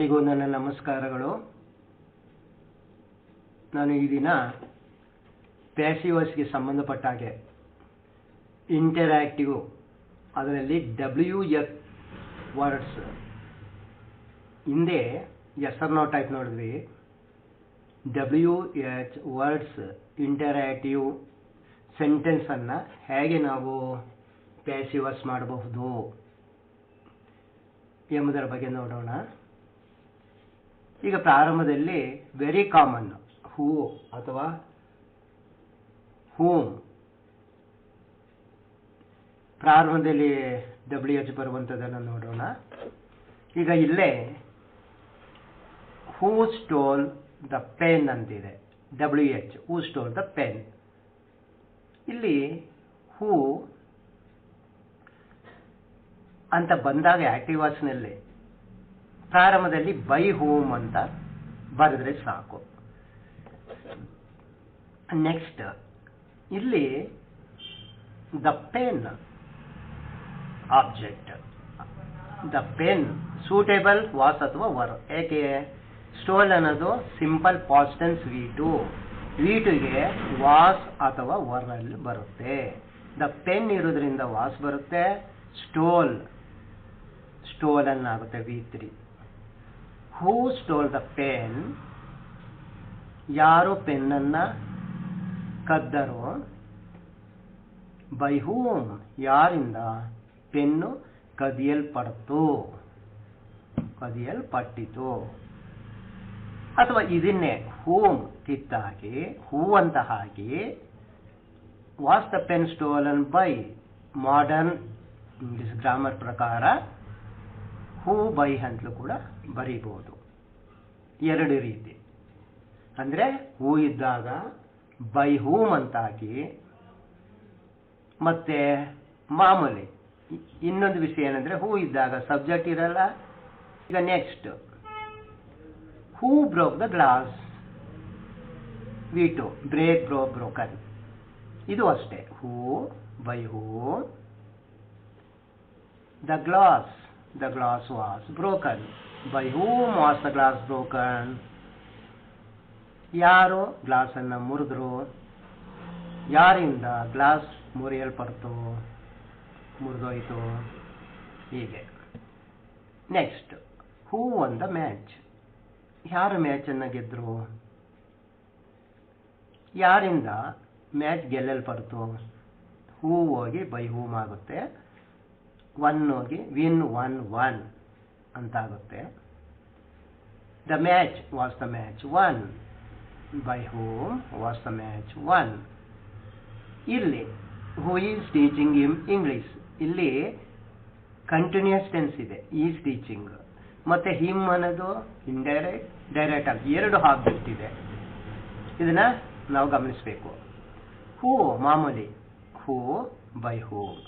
ಎಲ್ಲರಿಗೂ ನನ್ನ ನಮಸ್ಕಾರಗಳು. ನಾನು ಈ ದಿನ ಪ್ಯಾಸಿವಸ್ಗೆ ಸಂಬಂಧಪಟ್ಟ ಹಾಗೆ ಇಂಟರಾಕ್ಟಿವ್ ಅದರಲ್ಲಿ WH ವರ್ಡ್ಸ್ ಹಿಂದೆ ಎಸ್ ಆರ್ ನೋ ಟೈಪ್ ನೋಡಿದ್ವಿ. WH ವರ್ಡ್ಸ್ ಇಂಟರಾಕ್ಟಿವ್ ಸೆಂಟೆನ್ಸ್ ಅನ್ನ ಹೇಗೆ ನಾವು ಪ್ಯಾಸಿವಸ್ ಮಾಡಬಹುದು ಎಂಬುದರ ಬಗ್ಗೆ ನೋಡೋಣ. ಈಗ ಪ್ರಾರಂಭದಲ್ಲಿ ವೆರಿ ಕಾಮನ್ ಹೂ ಅಥವಾ ಹೂಮ್, ಪ್ರಾರಂಭದಲ್ಲಿ WH ಬರುವಂಥದ್ದನ್ನು ನೋಡೋಣ. ಈಗ ಇಲ್ಲೇ ಹೂ ಸ್ಟೋಲ್ ದ ಪೆನ್ ಅಂತಿದೆ. WH who stole the pen. ಇಲ್ಲಿ ಹೂ ಅಂತ ಬಂದಾಗ ಆಕ್ಟಿವ್ ವಾಯ್ಸ್ನಲ್ಲಿ ಪ್ರಾರಂಭದಲ್ಲಿ ಬೈ ಹೋಮ್ ಅಂತ ಬರೆದ್ರೆ ಸಾಕು. ನೆಕ್ಸ್ಟ್ ಇಲ್ಲಿ the pen object, the pen suitable was ಅಥವಾ ವರ್. ಏಕೆ ಸ್ಟೋಲ್ ಅನ್ನೋದು ಸಿಂಪಲ್ ಪಾಸ್ಟ್ ಟೆನ್ಸ್ V2ಗೆ ವಾಸ್ ಅಥವಾ ವರ್ ಅಲ್ಲಿ ಬರುತ್ತೆ. ದ ಪೆನ್ ಇರೋದ್ರಿಂದ ವಾಸ್ ಬರುತ್ತೆ. ಸ್ಟೋಲ್ ಅನ್ನಾಗುತ್ತೆ V3. Who stole the pen, ಯಾರು ಪೆನ್ನನ್ನ ಕದ್ದರು. ಬೈ ಹೂಮ್, ಯಾರಿಂದ ಪೆನ್ನು ಕದಿಯಲ್ಪಟ್ಟಿತು. ಅಥವಾ ಇದನ್ನೇ ಹೂಮ್ ಕಿತ್ತಾಕಿ ಹೂ ಅಂತ ಹಾಕಿ was the pen stolen by. Modern English grammar ಪ್ರಕಾರ ಹೂ ಬೈ ಅಂತಲೂ ಕೂಡ ಬರೀಬಹುದು. ಎರಡು ರೀತಿ, ಅಂದ್ರೆ ಹೂ ಇದ್ದಾಗ ಬೈ ಹೂಮ್ ಅಂತ ಹಾಕಿ, ಮತ್ತೆ ಮಾಮೂಲಿ ಇನ್ನೊಂದು ವಿಷಯ ಏನಂದ್ರೆ ಹೂ ಇದ್ದಾಗ ಸಬ್ಜೆಕ್ಟ್ ಇರಲ್ಲ. ಈಗ next who broke the glass. V2 break broken. ಇದು ಅಷ್ಟೇ, who by who. The glass was broken. By whom was the glass broken? ಯಾರು ಗ್ಲಾಸ್ ಅನ್ನ ಮುರಿದ್ರು, ಯಾರಿಂದ ಗ್ಲಾಸ್ ಮುರಿದೋಯ್ತು. ಹೀಗೆ. Next who won the match. ಯಾರು ಮ್ಯಾಚ್ ಅನ್ನ ಗೆದ್ರು, ಯಾರಿಂದ ಮ್ಯಾಚ್ ಗೆಲ್ಲಲ್ಪಡ್ತು. ಹೂ ಹೋಗಿ ಬೈ ಹೂಮ್ ಆಗುತ್ತೆ. ಒನ್ ಹೋಗಿ ವಿನ್ 1 ಅಂತ ಆಗುತ್ತೆ. The match was the match won. By whom was the match won. ಇಲ್ಲಿ who is teaching him English. ಇಲ್ಲಿ ಕಂಟಿನ್ಯೂಸ್ ಟೆನ್ಸ್ ಇದೆ, ಈಸ್ ಟೀಚಿಂಗ್. ಮತ್ತೆ ಹಿಮ್ ಅನ್ನೋದು ಡೈರೆಕ್ಟ್ ಆಗಿ ಎರಡು ಆಬ್ಜೆಕ್ಟ್ ಇದೆ. ಇದನ್ನ ನಾವು ಗಮನಿಸಬೇಕು. ಹೂ ಮಾಮೂಲಿ who by whom.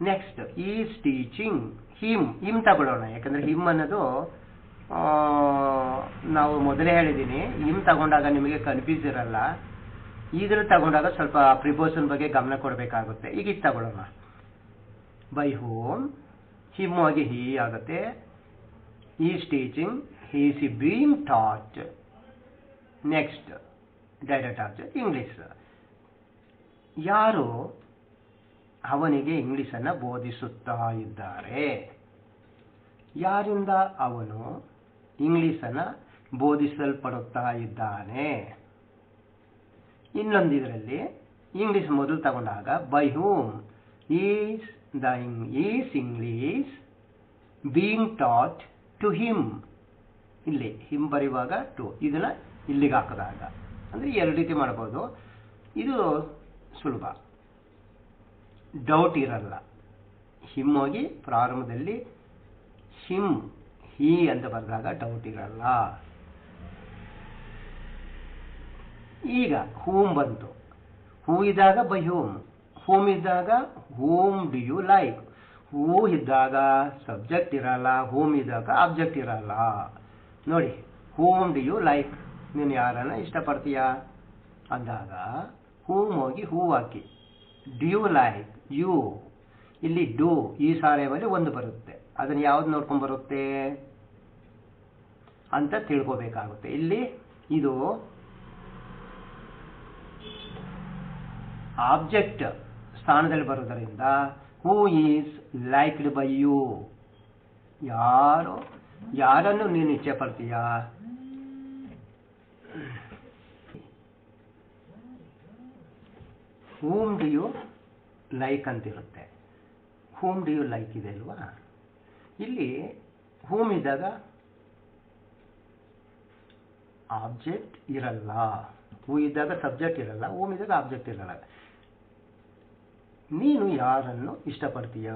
Next is teaching him ತಗೊಳ್ಳೋಣ. ಯಾಕಂದ್ರೆ ಹಿಮ್ ಅನ್ನೋದು ನಾವು ಮೊದಲೇ ಹೇಳಿದ್ದೀನಿ, ಹಿಮ್ ತಗೊಂಡಾಗ ನಿಮಗೆ ಕನ್ಫ್ಯೂಸ್ ಇರಲ್ಲ. ಇದ್ರ ತಗೊಂಡಾಗ ಸ್ವಲ್ಪ ಪ್ರಿಪೋಸನ್ ಬಗ್ಗೆ ಗಮನ ಕೊಡಬೇಕಾಗುತ್ತೆ. ಈಗ ಇದು ತಗೊಳ್ಳೋಣ. ಬೈ ಹೋಮ್, ಹಿಮ್ ಆಗಿ ಹಿ ಆಗುತ್ತೆ. Is teaching, he is being taught. Next direct object English. ಯಾರು ಅವನಿಗೆ ಇಂಗ್ಲಿಷ್ ಅನ್ನ ಬೋಧಿಸುತ್ತಾ ಇದ್ದಾರೆ. ಯಾರಿಂದ ಅವನು ಇಂಗ್ಲಿಷ್ ಅನ್ನ ಬೋಧಿಸಲ್ಪಡುತ್ತಾ ಇದ್ದಾನೆ. ಇನ್ನೊಂದು ಇದರಲ್ಲಿ ಇಂಗ್ಲಿಷ್ ಮೊದಲು ತಗೊಂಡಾಗ by whom is English being taught to him. ಇಲ್ಲಿ ಹಿಮ್ ಬರೆಯುವಾಗ ಟು, ಇದನ್ನ ಇಲ್ಲಿಗೆ ಹಾಕಿದಾಗ ಅಂದ್ರೆ ಎರಡು ರೀತಿ ಮಾಡಬಹುದು. ಇದು ಸುಲಭ, ಡೌಟ್ ಇರಲ್ಲ. ಹಿಮ್ ಹೋಗಿ ಪ್ರಾರಂಭದಲ್ಲಿ ಹಿಮ್ ಹಿ ಅಂತ ಬರೆದಾಗ ಡೌಟ್ ಇರಲ್ಲ. ಈಗ ಹೂಮ್ ಬಂತು. ಹೂ ಇದ್ದಾಗ ಬೈ ಹೂಮ್, ಹೂಮ್ ಇದ್ದಾಗ ಹೂಮ್ ಡು ಯು ಲೈಕ್. ಹೂ ಇದ್ದಾಗ ಸಬ್ಜೆಕ್ಟ್ ಇರಲ್ಲ, ಹೂಮ್ ಇದ್ದಾಗ ಆಬ್ಜೆಕ್ಟ್ ಇರಲ್ಲ. ನೋಡಿ, ಹೂಮ್ ಡು ಯು ಲೈಕ್, ನೀನು ಯಾರನ್ನ ಇಷ್ಟಪಡ್ತೀಯಾ ಅಂದಾಗ ಹೂಮ್ ಹೋಗಿ ಹೂ ಹಾಕಿ ಡು ಯು ಲೈಕ್ ಯು. ಇಲ್ಲಿ ಡೂ ಈ ಸಾರೆಯಲ್ಲಿ ಒಂದು ಬರುತ್ತೆ. ಅದನ್ನು ಯಾವ್ದು ನೋಡ್ಕೊಂಡು ಬರುತ್ತೆ? ಅಂತ ತಿಳ್ಕೋಬೇಕಾಗುತ್ತೆ. ಇಲ್ಲಿ ಇದು ಆಬ್ಜೆಕ್ಟ್ ಸ್ಥಾನದಲ್ಲಿ ಬರೋದರಿಂದ who is liked by you, ಯಾರನ್ನು ನೀನು ಇಚ್ಛೆ ಪಡ್ತೀಯಾ, ಹೂಮ್ ಡು ಯು ಲೈಕ್ ಅಂತಿರುತ್ತೆ. ಹೂಮ್ ಡು ಯು ಲೈಕ್ ಇದೆ ಅಲ್ವಾ, ಇಲ್ಲಿ ಹೂಮ್ ಇದ್ದಾಗ ಆಬ್ಜೆಕ್ಟ್ ಇರಲ್ಲ, ಹೂ ಇದ್ದಾಗ ಸಬ್ಜೆಕ್ಟ್ ಇರಲ್ಲ, ಹೂಮ್ ಇದ್ದಾಗ ಆಬ್ಜೆಕ್ಟ್ ಇರಲ್ಲ. ನೀನು ಯಾರನ್ನು ಇಷ್ಟಪಡ್ತೀಯ,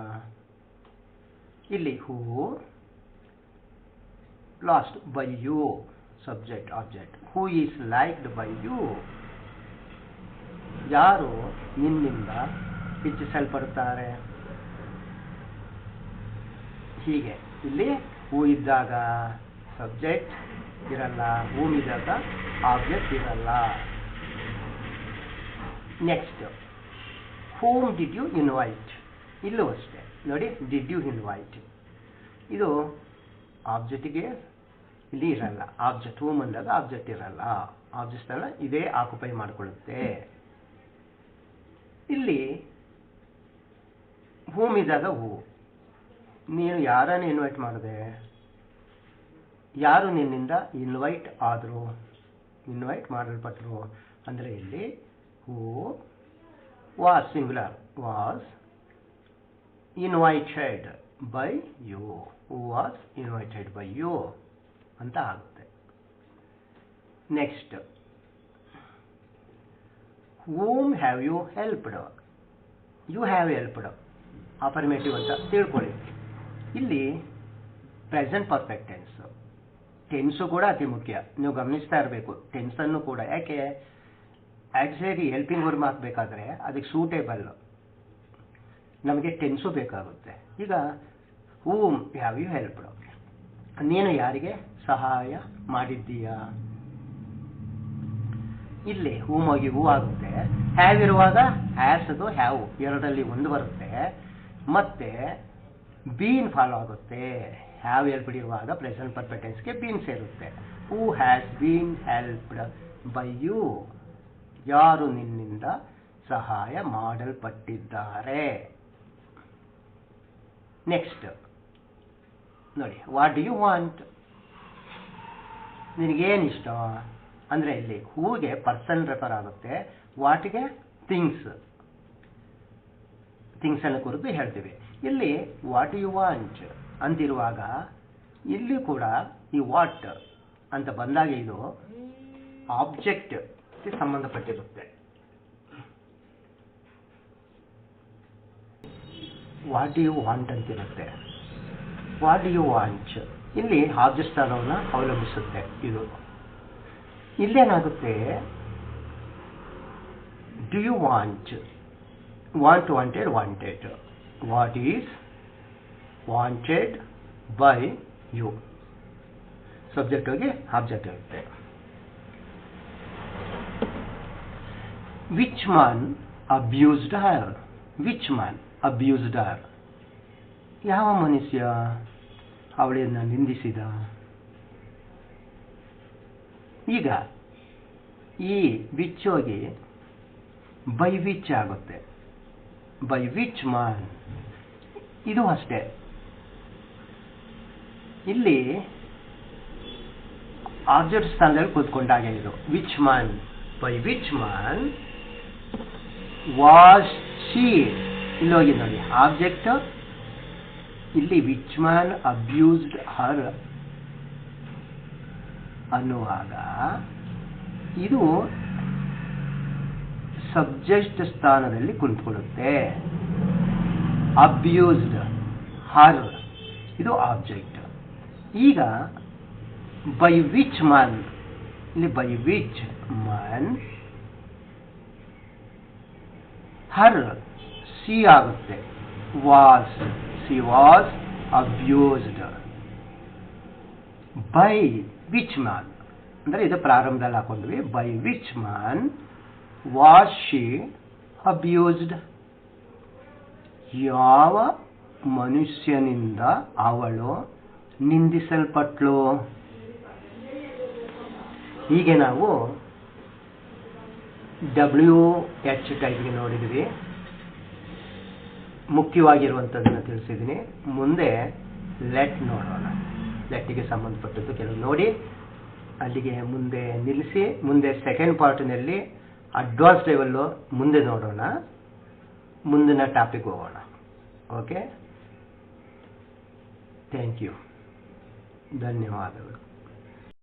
ಇಲ್ಲಿ who lost by you subject object, who is liked by you, ಯಾರು ನಿನ್ನಿಂದ ಇಚ್ಛಿಸಲ್ಪಡುತ್ತಾರೆ. ಹೀಗೆ ಇಲ್ಲಿ ಹೂ ಇದ್ದಾಗ ಸಬ್ಜೆಕ್ಟ್ ಇರಲ್ಲ, ಹೂಮ್ ಇದ್ದಾಗ ಆಬ್ಜೆಕ್ಟ್ ಇರಲ್ಲ. Next whom did you invite, ಇಲ್ಲೂ ಅಷ್ಟೇ ನೋಡಿ, ಡಿಡ್ ಯು ಇನ್ವೈಟ್, ಇದು ಆಬ್ಜೆಕ್ಟಿಗೆ ಇಲ್ಲಿ ಇರಲ್ಲ, ಆಬ್ಜೆಕ್ಟ್ ಹೂಮ್ ಅಂದಾಗ ಆಬ್ಜೆಕ್ಟ್ ಇರಲ್ಲ, ಆಬ್ಜೆಕ್ಟ್ ಅಲ್ಲ ಇದೇ ಆಕ್ಯುಪೈ ಮಾಡಿಕೊಳ್ಳುತ್ತೆ. ಇಲ್ಲಿ ಹೂಮ್ ಇದ್ದಾಗ ಹೂ, ನೀನು ಯಾರನ್ನು ಇನ್ವೈಟ್ ಮಾಡಿದೆ, ಯಾರು ನಿನ್ನಿಂದ ಇನ್ವೈಟ್ ಆದರು, ಇನ್ವೈಟ್ ಮಾಡಲ್ಪಟ್ಟರು ಅಂದರೆ ಇಲ್ಲಿ ಹೂ was singular was invited by you, who was invited by you ಅಂತ ಆಗುತ್ತೆ. Next whom have you helped, you have helped affirmative ಅಂತ ತಿಳ್ಕೊಳ್ಳಿ. ಇಲ್ಲಿ ಪ್ರೆಸೆಂಟ್ ಪರ್ಫೆಕ್ಟ್ ಟೆನ್ಸ್, ಟೆನ್ಸು ಕೂಡ ಅತಿ ಮುಖ್ಯ, ನೀವು ಗಮನಿಸ್ತಾ ಇರಬೇಕು ಟೆನ್ಸನ್ನು ಕೂಡ. ಯಾಕೆ ಆಕ್ಸಿಲರಿ ಹೆಲ್ಪಿಂಗ್ ವರ್ಬ್ ಹಾಕಬೇಕಾದ್ರೆ ಅದಕ್ಕೆ ಸೂಟೇಬಲ್ ನಮಗೆ ಟೆನ್ಸು ಬೇಕಾಗುತ್ತೆ. ಈಗ ಹೂಮ್ ಹ್ಯಾವ್ ಯು ಹೆಲ್ಪ್ಡ್, ನೀನು ಯಾರಿಗೆ ಸಹಾಯ ಮಾಡಿದ್ದೀಯಾ, ಇಲ್ಲಿ ಹೂಮ್ ಹೋಗಿ ಹೂ ಆಗುತ್ತೆ. ಹ್ಯಾವ್ ಇರುವಾಗ ಹ್ಯಾಸ್ ಅದು ಹ್ಯಾವ್ ಎರಡರಲ್ಲಿ ಒಂದು ಬರುತ್ತೆ, ಮತ್ತೆ ಬೀನ್ ಫಾಲೋ ಆಗುತ್ತೆ. ಹ್ಯಾವ್ ಹೆಲ್ಪ್ಡ್ ಇರುವಾಗ ಪ್ರೆಸೆಂಟ್ ಪರ್ಫೆಕ್ಟ್ ಟೆನ್ಸ್ಗೆ ಬೀನ್ ಸೇರುತ್ತೆ. Who has been helped by you, ಯಾರು ನಿನ್ನಿಂದ ಸಹಾಯ ಮಾಡಲ್ಪಟ್ಟಿದ್ದಾರೆ. ನೆಕ್ಸ್ಟ್ ನೋಡಿ, ವಾಟ್ ಡು ಯು ವಾಂಟ್, ನಿನಗೇನು ಇಷ್ಟ ಅಂದರೆ ಇಲ್ಲಿ ಹೂಗೆ ಪರ್ಸನ್ ರೆಫರ್ ಆಗುತ್ತೆ, ವಾಟ್ಗೆ ಥಿಂಗ್ಸ್, ಥಿಂಗ್ಸ್ ಅನ್ನು ಕುರಿತು ಹೇಳ್ತೀವಿ. ಇಲ್ಲಿ ವಾಟ್ ಯು ವಾಂಟ್ ಅಂತಿರುವಾಗ ಇಲ್ಲಿ ಕೂಡ ಈ ವಾಟ್ ಅಂತ ಬಂದಾಗ ಇದು ಆಬ್ಜೆಕ್ಟ್ ಸಂಬಂಧಪಟ್ಟಿರುತ್ತೆ. ವಾಟ್ ಯು ವಾಂಟ್ ಅಂತಿರುತ್ತೆ. ವಾಟ್ ಯು ವಾಂಟ್ ಇಲ್ಲಿ ಆಬ್ಜೆಕ್ಟ್ ಸ್ಥಾನವನ್ನು ಅವಲಂಬಿಸುತ್ತೆ. ಇದು ಇಲ್ಲೇನಾಗುತ್ತೆ, do you want, want wanted wanted, what is wanted by you, subject ಹೋಗಿ ಆಬ್ಜೆಕ್ಟ್ ಇರುತ್ತೆ. Which man abused her, which man abused her, ಯಾವ ಮನುಷ್ಯ ಅವಳನ್ನು ನಿಂದಿಸಿದ. ಈಗ ಈ ವಿಚ್ ಹೋಗಿ ಬೈ ವಿಚ್ ಆಗುತ್ತೆ, ಬೈ ವಿಚ್ ಮ್ಯಾನ್. ಇದು ಅಷ್ಟೇ, ಇಲ್ಲಿ ಆಬ್ಜೆಕ್ಟ್ ಸ್ಥಾನದಲ್ಲಿ ಕೂತ್ಕೊಂಡಾಗ ಇದು which man, by which man was she, ಇಲ್ಲಿ ಹೋಗಿ ನೋಡಿ ಆಬ್ಜೆಕ್ಟ್, ಇಲ್ಲಿ ವಿಚ್ ಮ್ಯಾನ್ ಅಬ್ಯೂಸ್ಡ್ ಹರ್ ಅನ್ನುವಾಗ ಇದು ಸಬ್ಜೆಕ್ಟ್ ಸ್ಥಾನದಲ್ಲಿ ಕುಳಿತುಕೊಳ್ಳುತ್ತೆ. ಅಬ್ಯೂಸ್ಡ್ ಹರ್ ಇದು ಆಬ್ಜೆಕ್ಟ್. ಈಗ ಬೈ ವಿಚ್ ಮ್ಯಾನ್, ಇಲ್ಲಿ by which man her she ಆಗುತ್ತೆ, was, she was abused by which man ಅಂದರೆ ಇದು ಪ್ರಾರಂಭದಲ್ಲಿ ಹಾಕೊಂಡ್ವಿ. By which man was she abused, ಯಾವ ಮನುಷ್ಯನಿಂದ ಅವಳು ನಿಂದಿಸಲ್ಪಟ್ಲು. ಹೀಗೆ ನಾವು WH ಟೈಪ್ಗೆ ನೋಡಿದ್ವಿ, ಮುಖ್ಯವಾಗಿರುವಂಥದ್ದನ್ನು ತಿಳಿಸಿದ್ದೀನಿ. ಮುಂದೆ ಲೆಟ್ ನೋಡೋಣ. ಲೆಟ್ಗೆ ಸಂಬಂಧಪಟ್ಟದ್ದು ಕೆಲವು ನೋಡಿ ಅಲ್ಲಿಗೆ ಮುಂದೆ ನಿಲ್ಲಿಸಿ, ಮುಂದೆ ಸೆಕೆಂಡ್ ಪಾರ್ಟ್ನಲ್ಲಿ ಅಡ್ವಾನ್ಸ್ ಲೆವೆಲ್ಲು ಮುಂದೆ ನೋಡೋಣ, ಮುಂದಿನ ಟಾಪಿಕ್ ಹೋಗೋಣ. ಓಕೆ, ಥ್ಯಾಂಕ್ ಯು, ಧನ್ಯವಾದಗಳು.